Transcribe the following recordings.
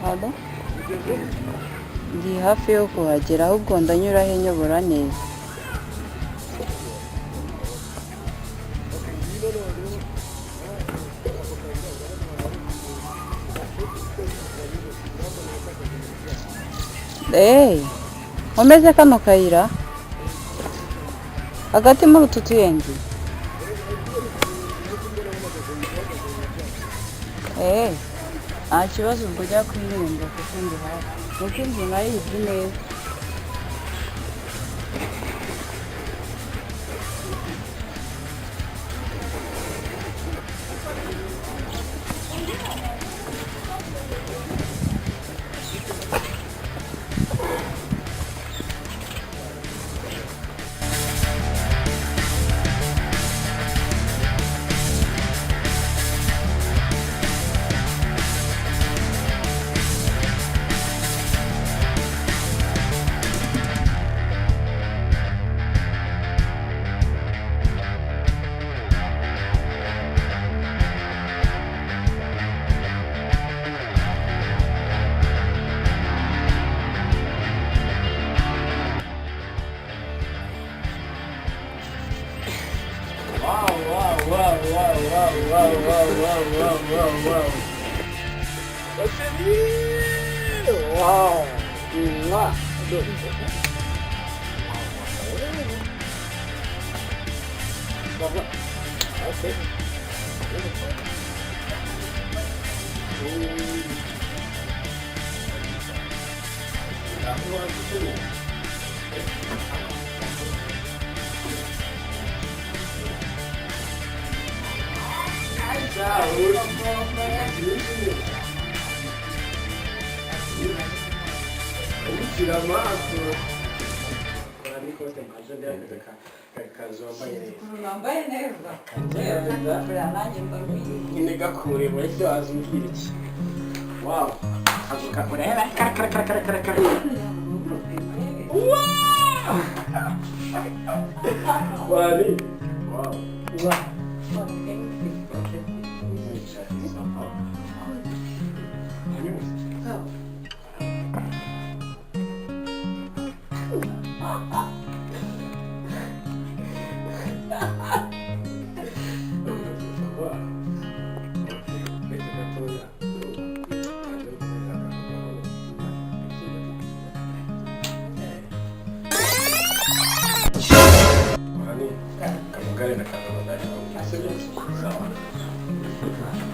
Hado ndi hafi yo kuhagera ahubwo ndanyura he nyobora neza. Umeze kano kayira hagati muri utu tuyenzi. Nta kibazo ubwo ujya kwirinda kuko ndi hafi nuko inzu nayizi neza.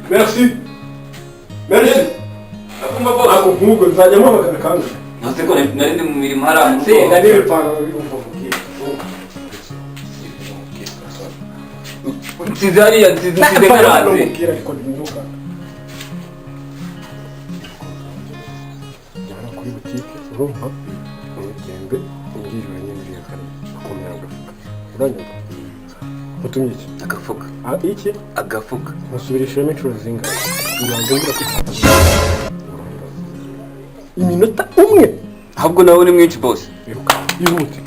Merci. Merci. Ako nkuko nzajya mpamagara kandi. Nose ko nari ndi mu mirimo haramu. Ndari bipanga bigomba kugira. Nzizariya nzizigarane. Kira ko ndinduka. Jana kuri butike urumva ugende ungirira nyine kare akomera agafuka. Uranyuka. Mutumye iki? Agafuka. Iki? Agafuka. Musubirishemo inshuro zingahe? Urangura kwitanga. Iminota umwe. Ahubwo nawe ni mwinshi boss. Iruka. Ihute.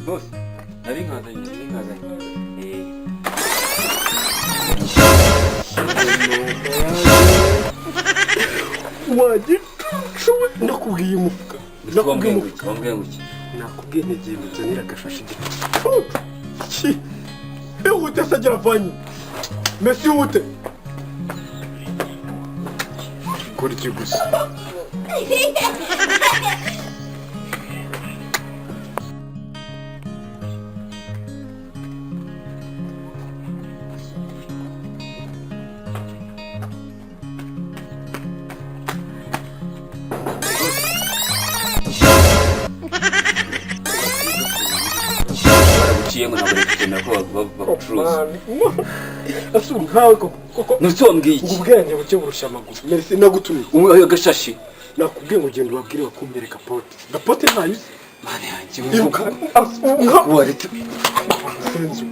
Boss, nari nkazanye. Wagicuwe nakubwiye umufuka. Nakubwiye nguki. Nakubwiye ngiye muzanira agashashi gito. Ki? Ehute sajya vanyi. Merci hute. Kuri kigusa. Ngo nabure kugenda ko bacuruza. Asuru nkawe koko. Nusombwiye iki? Ubwenge buke burusha amaguru. Merci nagutumiye. Agashashi. Nakubwiye ngo genda ubabwire bakumbere kapote. Gapote ntayo uzi. Mane yanjye Iruka. waretse. Senzu.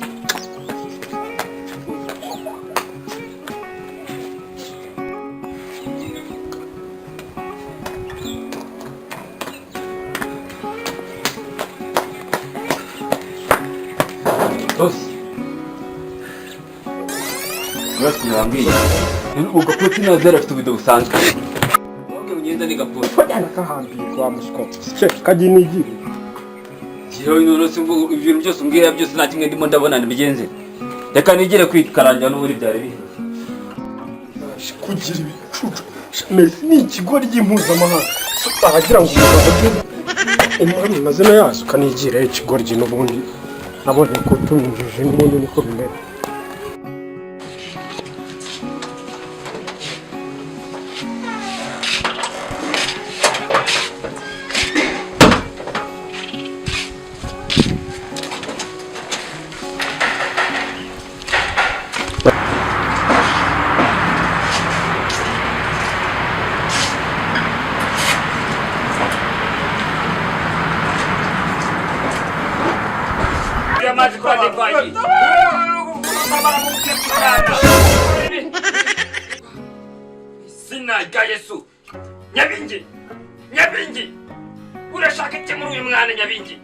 Urasi wambwiye. Ubwo koti nazera afite ubudo busanzwe. Wowe ugenda ni gapoti. Fajana kahambirwa musiko. Che kajinigiri. Yewe none se ngo ibintu byose umbwira byose nta kimwe ndimo ndabona nibigenze. Reka nigire kwikaranja n'uburi byari bihe. Kugira ibicucu. Messi ni ikigori cy'impuzamahanga. Ahagira ngo umugabo umwami mazina yazo kanigira ikigori n'ubundi. Nabonye ko tuminjije n'ubundi niko bimera. Amazi kwande kwaji. Samara mukekirana. Sina ga Yesu. Nyabingi. Nyabingi. Urashaka iki muri uyu mwana Nyabingi?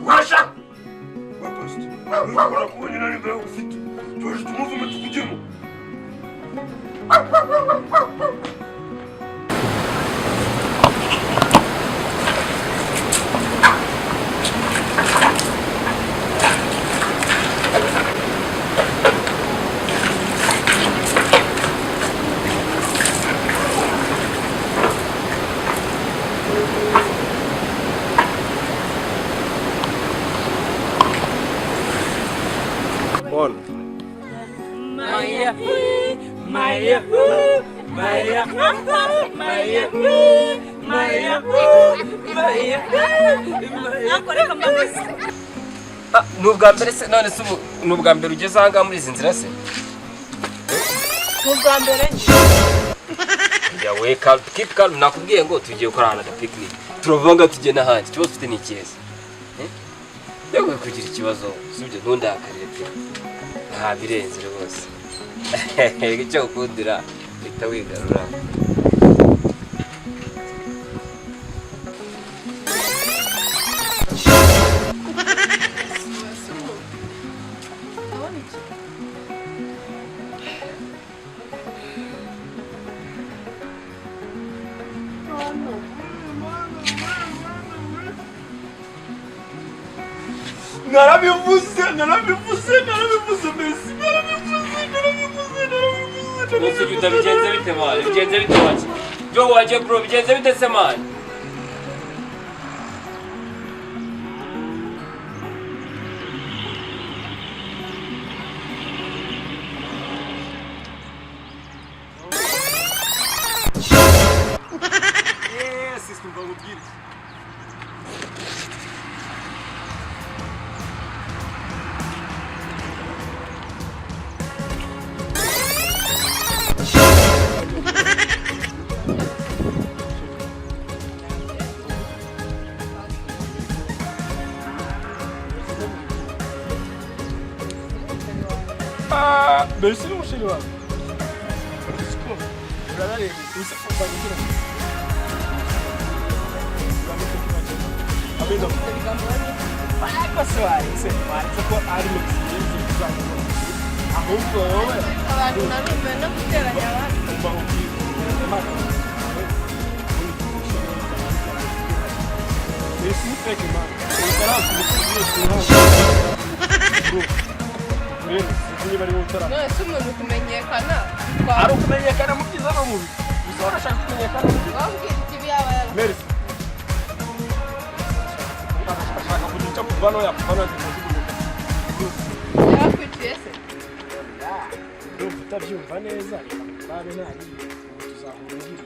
Urashaka? Urashaka kubona nani bwa ufite. Tuje tumuvume tukujemo. Paul. Maya. Maya. Maya. Maya. Maya. Maya. Akoreka mbese. Nubwa mbere se none se nubwa mbere ugeze aha ngaha muri izi nzira se? Nubwa mbere Yawe keep calm nakubwiye ngo tugiye gukora ahantu picnic. Turavanga tujye n'ahandi. Ikibazo ufite ni ikiza. Yawe kugira ikibazo sibyo ntundakarire pe. Nta birenze rwose. Icyo ukundira bita wigarura. Narabivuze Messi. Nose yuda bigenze bite mali? Bigenze bite waje? Jo waje bro bigenze bite se mali? System va utgir. Messi non ce l'ha. Guardate, questo è un bagno. Vedo. Ma questo è qua armi che ahubwo wowe abantu narume no guteranya abantu. umva ubwire. Messi fake man. Utarazi ni bari utara. None se umuntu kumenyekana. Ari kumenyekana mu byiza no mu bibi. Uzora shaka kumenyekana. Wabwira ikibi yaba yara. Messi. Ashaka kujicha kuvano ya kuvano ya Yakwiciye se. Ndumva utabyumva neza babe nari tuzahura ngira